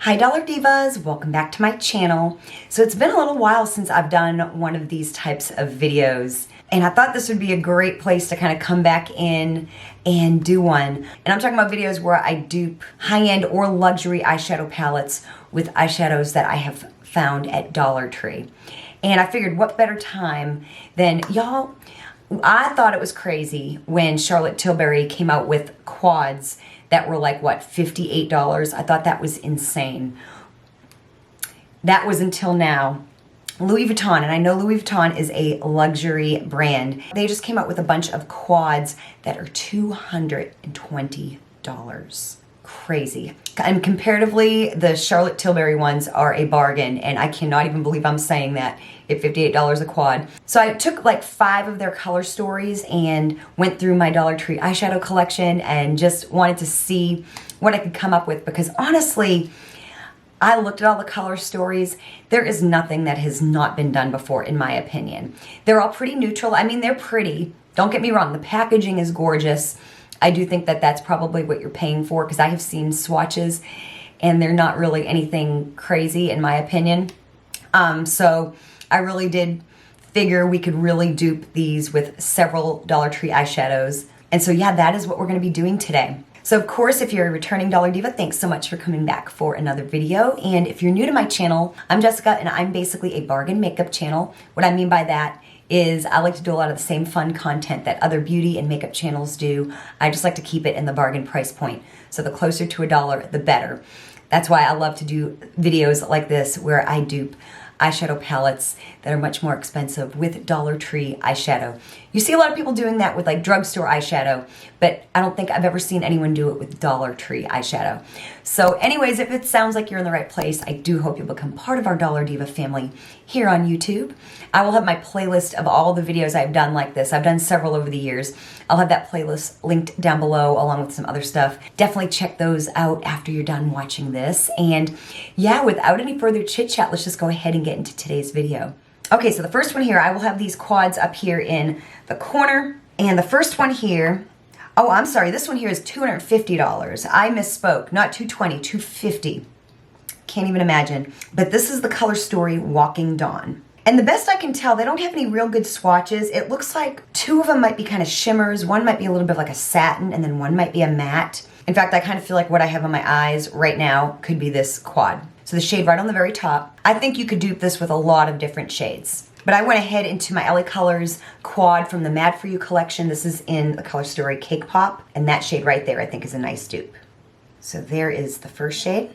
Hi Dollar Divas, welcome back to my channel. So it's been a little while since I've done one of these types of videos, and I thought this would be a great place to kind of come back in and do one. And I'm talking about videos where I dupe high-end or luxury eyeshadow palettes with eyeshadows that I have found at Dollar Tree. And I figured what better time than y'all. I thought it was crazy when Charlotte Tilbury came out with quads that were like, what, $58? I thought that was insane. That was until now. Louis Vuitton, and I know Louis Vuitton is a luxury brand. They just came out with a bunch of quads that are $220. Crazy. And comparatively, the Charlotte Tilbury ones are a bargain, and I cannot even believe I'm saying that at $58 a quad. So I took like 5 of their color stories and went through my Dollar Tree eyeshadow collection and just wanted to see what I could come up with, because honestly, I looked at all the color stories. There is nothing that has not been done before, in my opinion. They're all pretty neutral. I mean, they're pretty. Don't get me wrong. The packaging is gorgeous. I do think that that's probably what you're paying for, because I have seen swatches and they're not really anything crazy, in my opinion. So I really did figure we could really dupe these with several Dollar Tree eyeshadows. And so yeah, that is what we're going to be doing today. So of course, if you're a returning Dollar Diva, thanks so much for coming back for another video. And if you're new to my channel, I'm Jessica, and I'm basically a bargain makeup channel. What I mean by that is I like to do a lot of the same fun content that other beauty and makeup channels do. I just like to keep it in the bargain price point. So the closer to $1, the better. That's why I love to do videos like this where I dupe eyeshadow palettes that are much more expensive with Dollar Tree eyeshadow. You see a lot of people doing that with like drugstore eyeshadow, but I don't think I've ever seen anyone do it with Dollar Tree eyeshadow. So anyways, if it sounds like you're in the right place, I do hope you'll become part of our Dollar Diva family here on YouTube. I will have my playlist of all the videos I've done like this. I've done several over the years. I'll have that playlist linked down below along with some other stuff. Definitely check those out after you're done watching this. And yeah, without any further chit chat, let's just go ahead and get into today's video. Okay, so the first one here, I will have these quads up here in the corner. And the first one here, oh, I'm sorry, this one here is $250. I misspoke, not $220, $250. Can't even imagine. But this is the color story Walking Dawn. And the best I can tell, they don't have any real good swatches. It looks like 2 of them might be kind of shimmers. One might be a little bit like a satin, and then one might be a matte. In fact, I kind of feel like what I have on my eyes right now could be this quad. So the shade right on the very top. I think you could dupe this with a lot of different shades. But I went ahead into my LA Colors quad from the Mad For You collection. This is in the color story Cake Pop. And that shade right there I think is a nice dupe. So there is the first shade.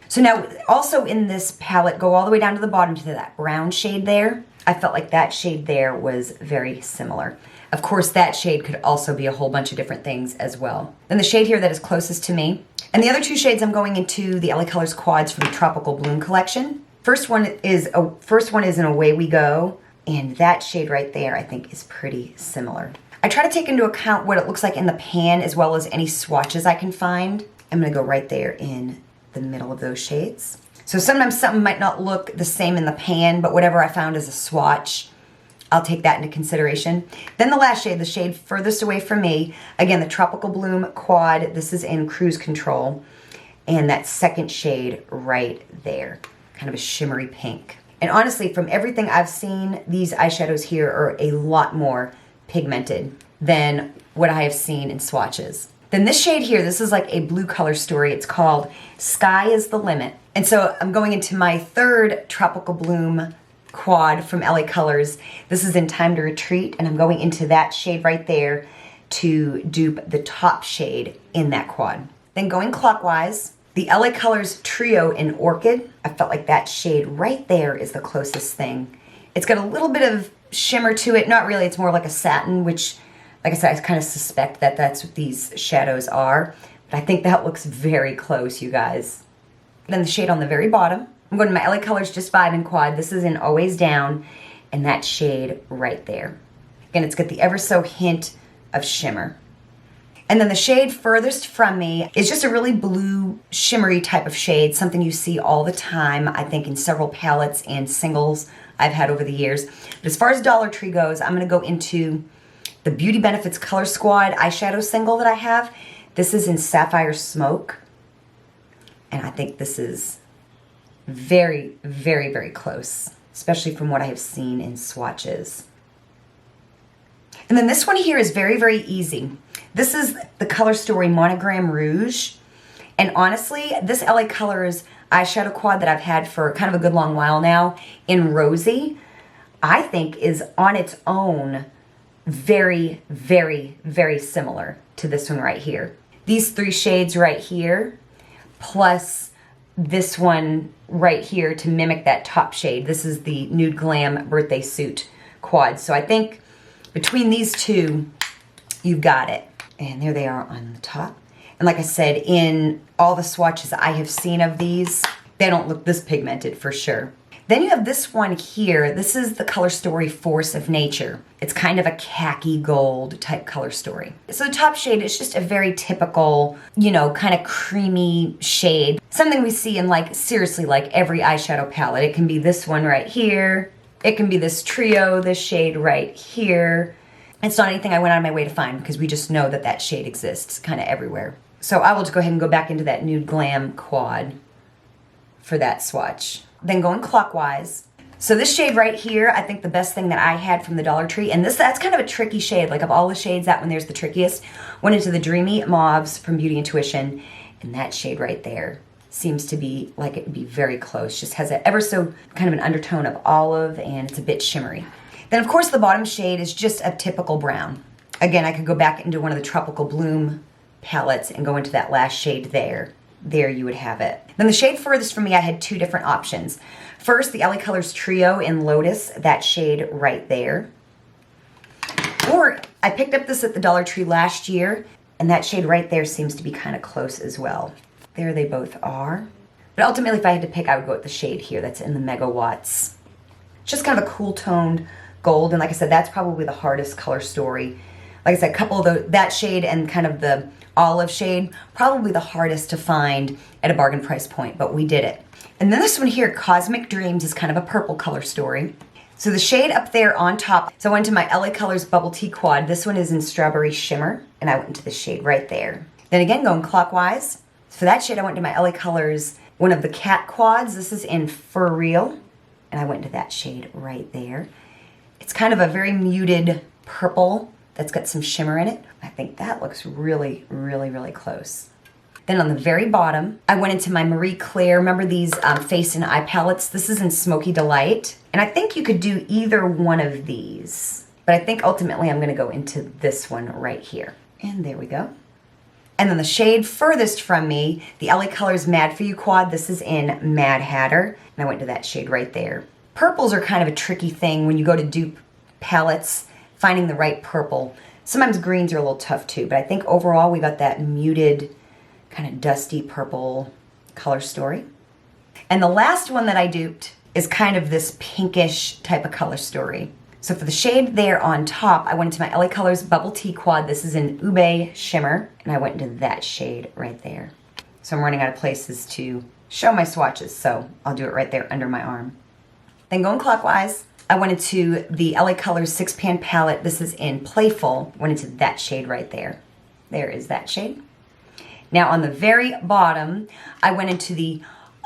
So now, also in this palette, go all the way down to the bottom to that brown shade there. I felt like that shade there was very similar. Of course, that shade could also be a whole bunch of different things as well. Then the shade here that is closest to me. And the other 2 shades I'm going into the LA Colors quads from the Tropical Bloom collection. First one is in Away We Go. And that shade right there I think is pretty similar. I try to take into account what it looks like in the pan as well as any swatches I can find. I'm going to go right there in the middle of those shades. So sometimes something might not look the same in the pan, but whatever I found as a swatch, I'll take that into consideration. Then the last shade, the shade furthest away from me, again, the Tropical Bloom quad. This is in Cruise Control. And that second shade right there, kind of a shimmery pink. And honestly, from everything I've seen, these eyeshadows here are a lot more pigmented than what I have seen in swatches. Then this shade here, this is like a blue color story. It's called Sky is the Limit. And so I'm going into my third Tropical Bloom quad from LA Colors. This is in Time to Retreat, and I'm going into that shade right there to dupe the top shade in that quad. Then going clockwise, the LA Colors trio in Orchid. I felt like that shade right there is the closest thing. It's got a little bit of shimmer to it. Not really, it's more like a satin, which, like I said, I kind of suspect that that's what these shadows are. But I think that looks very close, you guys. Then the shade on the very bottom. I'm going to my LA Colors Just Vibe in quad. This is in Always Down, and that shade right there. Again, it's got the ever so hint of shimmer. And then the shade furthest from me is just a really blue, shimmery type of shade, something you see all the time, I think, in several palettes and singles I've had over the years. But as far as Dollar Tree goes, I'm going to go into the Beauty Benefits Color Squad eyeshadow single that I have. This is in Sapphire Smoke. And I think this is very, very, very close, especially from what I have seen in swatches. And then this one here is very, very easy. This is the Color Story Monogram Rouge. And honestly, this LA Colors eyeshadow quad that I've had for kind of a good long while now in Rosy, I think is on its own very, very, very similar to this one right here. These 3 shades right here, plus this one right here to mimic that top shade. This is the Nude Glam Birthday Suit quad. So I think between these two, you've got it. And there they are on the top. And like I said, in all the swatches I have seen of these, they don't look this pigmented for sure. Then you have this one here. This is the Color Story Force of Nature. It's kind of a khaki gold type color story. So the top shade is just a very typical, you know, kind of creamy shade. Something we see in like, seriously, like every eyeshadow palette. It can be this one right here. It can be this trio, this shade right here. It's not anything I went out of my way to find because we just know that that shade exists kind of everywhere. So I will just go ahead and go back into that Nude Glam quad for that swatch. Then going clockwise. So this shade right here, I think the best thing that I had from the Dollar Tree, and that's kind of a tricky shade. Like of all the shades, that one there's the trickiest. Went into the Dreamy Mauves from Beauty Intuition, and that shade right there seems to be like it would be very close. Just has a ever so kind of an undertone of olive, and it's a bit shimmery. Then of course the bottom shade is just a typical brown. Again, I could go back into one of the Tropical Bloom palettes and go into that last shade there. There you would have it. Then the shade furthest from me, I had 2 different options. First, the LA Colors Trio in Lotus, that shade right there. Or I picked up this at the Dollar Tree last year, and that shade right there seems to be kind of close as well. There they both are. But ultimately, if I had to pick, I would go with the shade here that's in the Megawatts. Just kind of a cool toned gold, and like I said, that's probably the hardest color story. Like I said, a couple of that shade and kind of the olive shade, probably the hardest to find at a bargain price point, but we did it. And then this one here, Cosmic Dreams, is kind of a purple color story. So the shade up there on top, so I went to my LA Colors Bubble Tea Quad. This one is in Strawberry Shimmer, and I went into the shade right there. Then again, going clockwise, for that shade I went to my LA Colors, one of the Cat Quads. This is in For Real, and I went into that shade right there. It's kind of a very muted purple that's got some shimmer in it. I think that looks really, really, really close. Then on the very bottom, I went into my Marie Claire. Remember these face and eye palettes? This is in Smoky Delight. And I think you could do either one of these. But I think ultimately I'm gonna go into this one right here. And there we go. And then the shade furthest from me, the LA Colors Mad For You Quad. This is in Mad Hatter. And I went to that shade right there. Purples are kind of a tricky thing when you go to dupe palettes, finding the right purple. Sometimes greens are a little tough too, but I think overall we got that muted, kind of dusty purple color story. And the last one that I duped is kind of this pinkish type of color story. So for the shade there on top, I went into my LA Colors Bubble Tea Quad. This is in Ube Shimmer, and I went into that shade right there. So I'm running out of places to show my swatches, so I'll do it right there under my arm. Then going clockwise, I went into the LA Colors 6-pan palette. This is in Playful. Went into that shade right there. There is that shade. Now on the very bottom, I went into the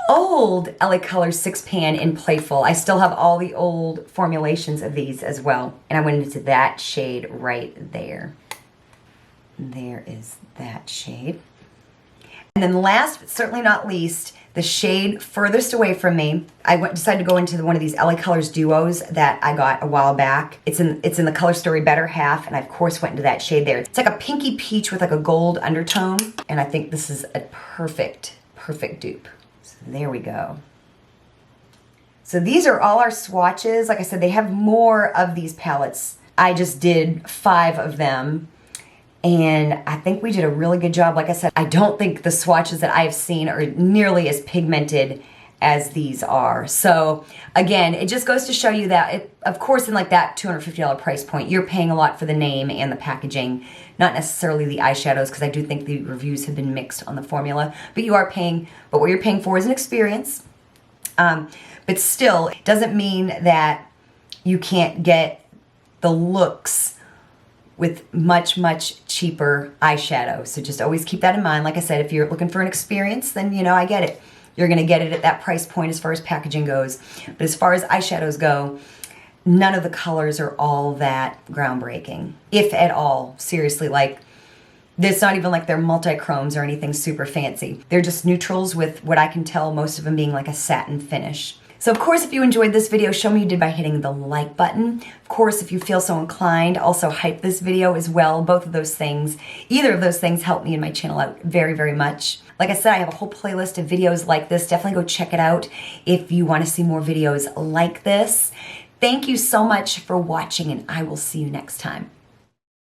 old LA Colors 6-pan in Playful. I still have all the old formulations of these as well. And I went into that shade right there. There is that shade. And then last but certainly not least, the shade furthest away from me, I decided to go into one of these LA Colors duos that I got a while back. It's in the color story Better Half, and I of course went into that shade there. It's like a pinky peach with like a gold undertone, and I think this is a perfect dupe. So there we go. So these are all our swatches. Like I said, they have more of these palettes. I just did 5 of them. And I think we did a really good job. Like I said, I don't think the swatches that I've seen are nearly as pigmented as these are. So again, it just goes to show you that, of course, in like that $250 price point, you're paying a lot for the name and the packaging, not necessarily the eyeshadows, because I do think the reviews have been mixed on the formula. But you are paying, but what you're paying for is an experience. But still, it doesn't mean that you can't get the looks with much, much cheaper eyeshadow. So just always keep that in mind. Like I said, if you're looking for an experience, then you know, I get it. You're gonna get it at that price point as far as packaging goes. But as far as eyeshadows go, none of the colors are all that groundbreaking, if at all. Seriously, like, it's not even like they're multi-chromes or anything super fancy. They're just neutrals with what I can tell, most of them being like a satin finish. So of course, if you enjoyed this video, show me you did by hitting the like button. Of course, if you feel so inclined, also hype this video as well. Both of those things, either of those things help me and my channel out very, very much. Like I said, I have a whole playlist of videos like this. Definitely go check it out if you want to see more videos like this. Thank you so much for watching, and I will see you next time.